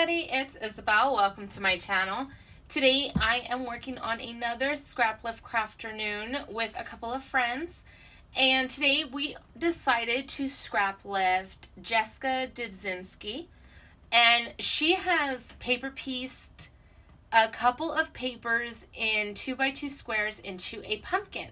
everybody, it's Isabel. Welcome to my channel. Today I am working on another Scraplift Crafternoon with a couple of friends. And today we decided to scrap lift Jessica Dipzinski. And she has paper pieced a couple of papers in 2x2 squares into a pumpkin.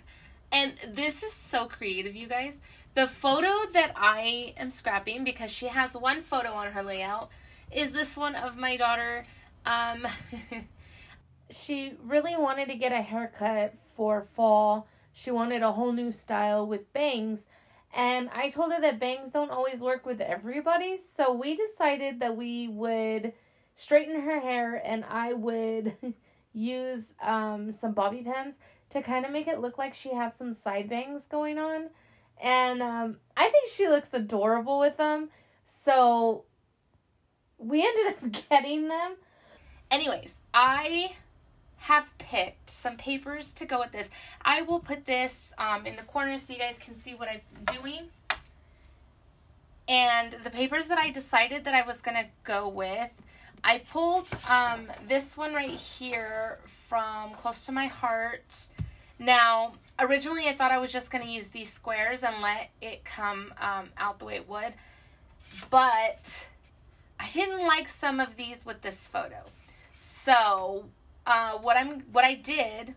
And this is so creative, you guys. The photo that I am scrapping, because she has one photo on her layout, is this one of my daughter. She really wanted to get a haircut for fall. She wanted a whole new style with bangs. And I told her that bangs don't always work with everybody. So we decided that we would straighten her hair and I would use some bobby pins to kind of make it look like she had some side bangs going on. And I think she looks adorable with them. So we ended up getting them. Anyways, I have picked some papers to go with this. I will put this in the corner so you guys can see what I'm doing. And the papers that I decided that I was going to go with, I pulled this one right here from Close to My Heart. Now, originally I thought I was just going to use these squares and let it come out the way it would. But I didn't like some of these with this photo. So what I did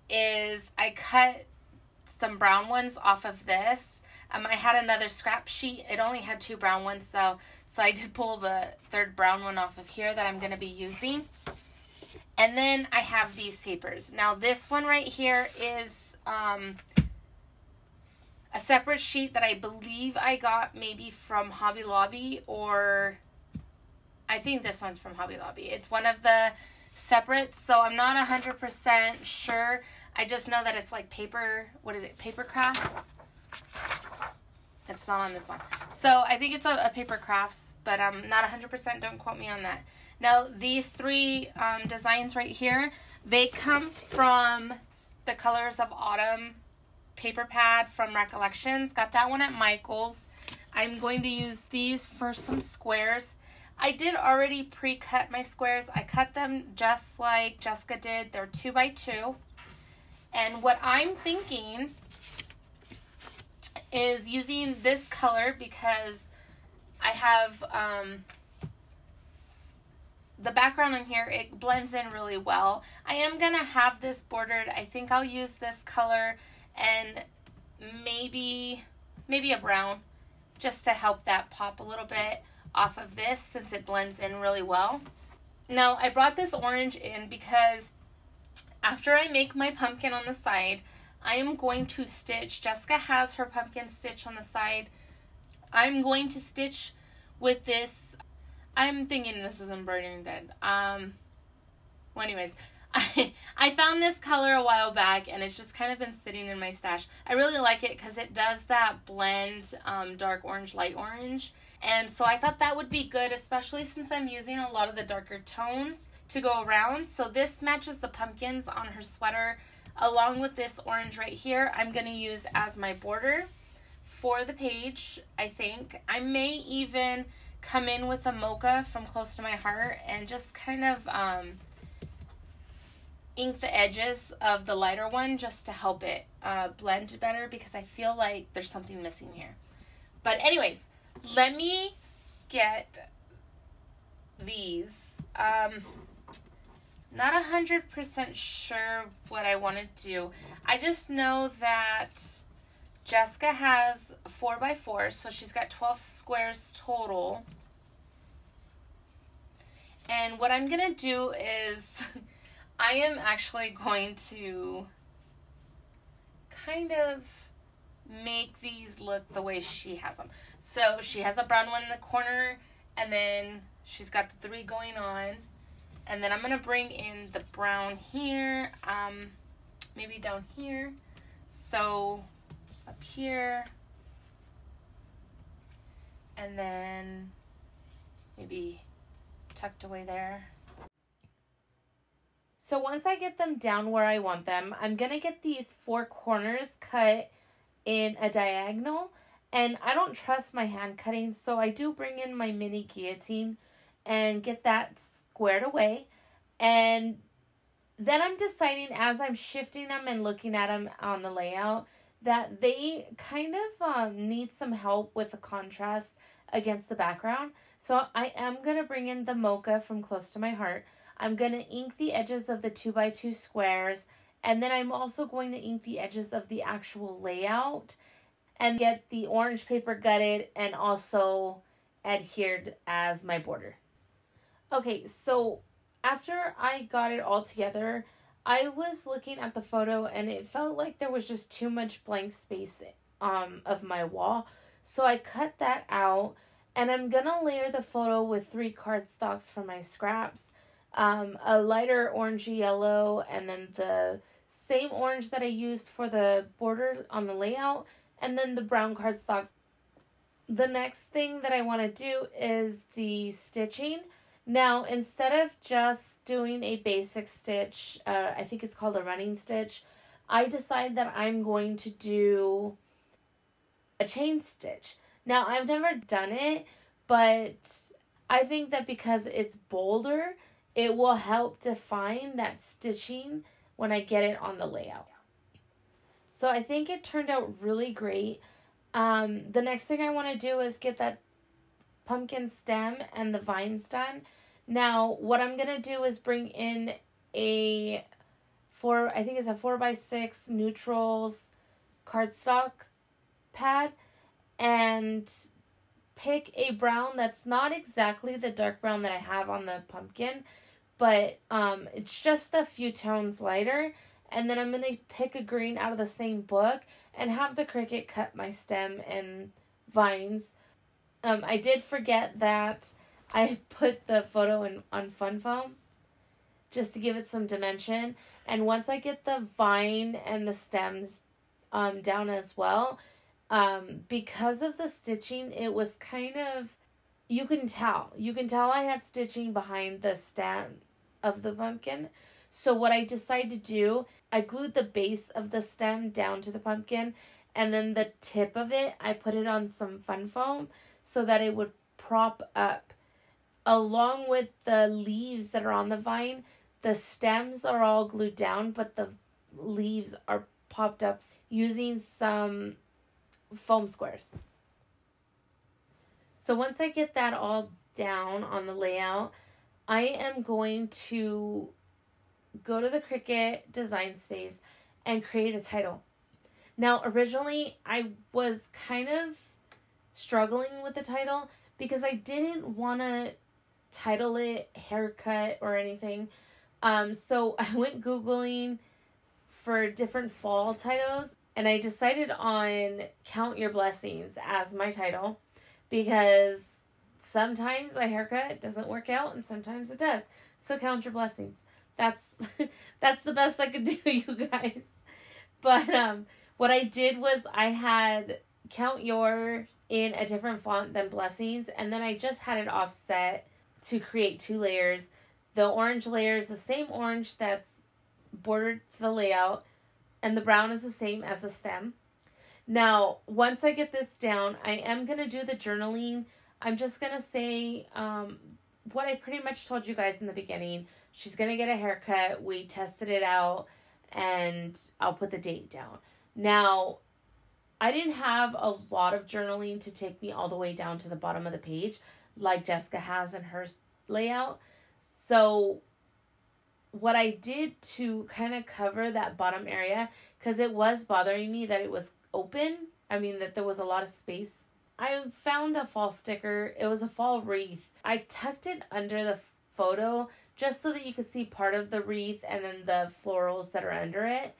is I cut some brown ones off of this. I had another scrap sheet. It only had 2 brown ones though. So I did pull the third brown one off of here that I'm going to be using. And then I have these papers. Now this one right here is a separate sheet that I believe I got maybe from Hobby Lobby, or I think this one's from Hobby Lobby. It's one of the separates, so I'm not 100% sure. I just know that it's like paper, what is it, paper crafts? It's not on this one. So I think it's a paper crafts, but I'm not 100%, don't quote me on that. Now these 3 designs right here, they come from the Colors of Autumn paper pad from Recollections. Got that one at Michael's. I'm going to use these for some squares. I did already pre-cut my squares. I cut them just like Jessica did. They're 2x2. And what I'm thinking is using this color because I have the background on here, it blends in really well. I am going to have this bordered. I think I'll use this color and maybe a brown just to help that pop a little bit off of this since it blends in really well. Now I brought this orange in because after I make my pumpkin on the side, I am going to stitch. Jessica has her pumpkin stitch on the side. I'm going to stitch with this. I'm thinking this is embroidering thread. Well, anyways, I found this color a while back and it's just kind of been sitting in my stash. I really like it because it does that blend dark orange, light orange. And so I thought that would be good, especially since I'm using a lot of the darker tones to go around. So this matches the pumpkins on her sweater along with this orange right here. I'm going to use as my border for the page, I think. I may even come in with a mocha from Close to My Heart and just kind of ink the edges of the lighter one just to help it blend better because I feel like there's something missing here. But anyways, let me get these. Not 100% sure what I want to do. I just know that Jessica has 4x4, so she's got 12 squares total. And what I'm going to do is I am actually going to kind of make these look the way she has them. So she has a brown one in the corner, and then she's got the 3 going on. And then I'm going to bring in the brown here, maybe down here. So up here, and then maybe tucked away there. So once I get them down where I want them, I'm going to get these 4 corners cut in a diagonal. And I don't trust my hand cutting, so I do bring in my mini guillotine and get that squared away. And then I'm deciding as I'm shifting them and looking at them on the layout that they kind of need some help with the contrast against the background. So I am going to bring in the Mocha from Close to My Heart. I'm going to ink the edges of the 2x2 squares, and then I'm also going to ink the edges of the actual layout and get the orange paper gutted and also adhered as my border. Okay, so after I got it all together, I was looking at the photo and it felt like there was just too much blank space of my wall. So I cut that out, and I'm going to layer the photo with 3 cardstocks from my scraps. A lighter orangey yellow, and then the same orange that I used for the border on the layout, and then the brown cardstock. The next thing that I want to do is the stitching. Now, instead of just doing a basic stitch, I think it's called a running stitch, I decide that I'm going to do a chain stitch. Now, I've never done it, but I think that because it's bolder, it will help define that stitching when I get it on the layout. So I think it turned out really great. The next thing I want to do is get that pumpkin stem and the vines done. Now, what I'm going to do is bring in I think it's a 4x6 neutrals cardstock pad, and pick a brown that's not exactly the dark brown that I have on the pumpkin, but it's just a few tones lighter. And then I'm going to pick a green out of the same book and have the Cricut cut my stem and vines. I did forget that I put the photo on Fun Foam just to give it some dimension. And once I get the vine and the stems down as well, because of the stitching, it was kind of, you can tell I had stitching behind the stem of the pumpkin. So what I decided to do, I glued the base of the stem down to the pumpkin, and then the tip of it, I put it on some Fun Foam so that it would prop up. Along with the leaves that are on the vine, the stems are all glued down, but the leaves are popped up using some foam squares. So once I get that all down on the layout, I am going to go to the Cricut design space and create a title. Now, originally, I was kind of struggling with the title because I didn't want to title it haircut or anything. So I went Googling for different fall titles, and I decided on Count Your Blessings as my title because sometimes a haircut doesn't work out and sometimes it does. So count your blessings. That's the best I could do, you guys. But what I did was I had Count Your in a different font than Blessings, and then I just had it offset to create 2 layers. The orange layer is the same orange that's bordered the layout, and the brown is the same as the stem. Now, once I get this down, I am going to do the journaling. I'm just going to say what I pretty much told you guys in the beginning. She's going to get a haircut. We tested it out, and I'll put the date down. Now, I didn't have a lot of journaling to take me all the way down to the bottom of the page like Jessica has in her layout. So what I did to kind of cover that bottom area, because it was bothering me that it was open, that there was a lot of space, I found a fall sticker. It was a fall wreath. I tucked it under the photo just so that you could see part of the wreath and then the florals that are under it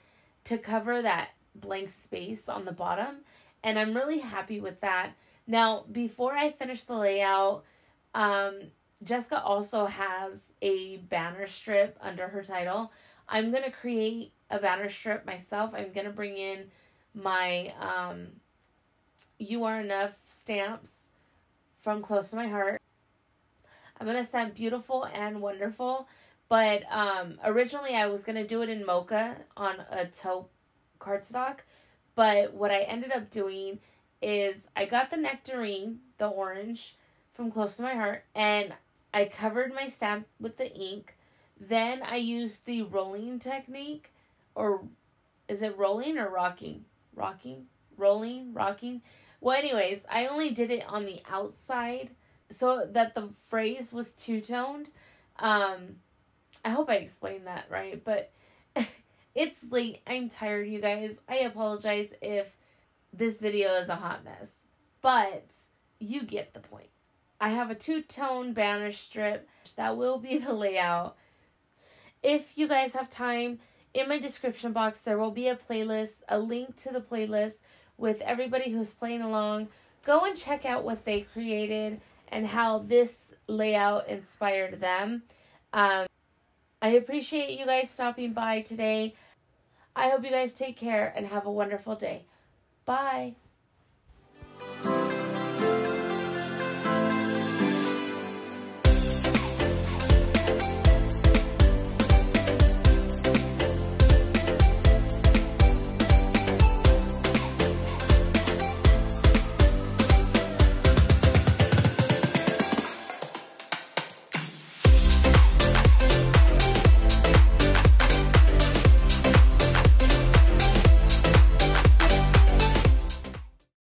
to cover that blank space on the bottom. And I'm really happy with that. Now, before I finish the layout, Jessica also has a banner strip under her title. I'm going to create a banner strip myself. I'm going to bring in my You Are Enough stamps from Close to My Heart. I'm going to stamp Beautiful and Wonderful. But originally I was going to do it in mocha on a taupe cardstock. But what I ended up doing is I got the nectarine, the orange, from Close to My Heart, and I covered my stamp with the ink. Then I used the rolling technique, or is it rolling or rocking? Rocking? Rolling? Rocking? Well, anyways, I only did it on the outside so that the phrase was two-toned. I hope I explained that right, but it's late. I'm tired, you guys. I apologize if this video is a hot mess, but you get the point. I have a two-tone banner strip. That will be the layout. If you guys have time, in my description box, there will be a playlist, a link to the playlist with everybody who's playing along. Go and check out what they created and how this layout inspired them. I appreciate you guys stopping by today. I hope you guys take care and have a wonderful day. Bye.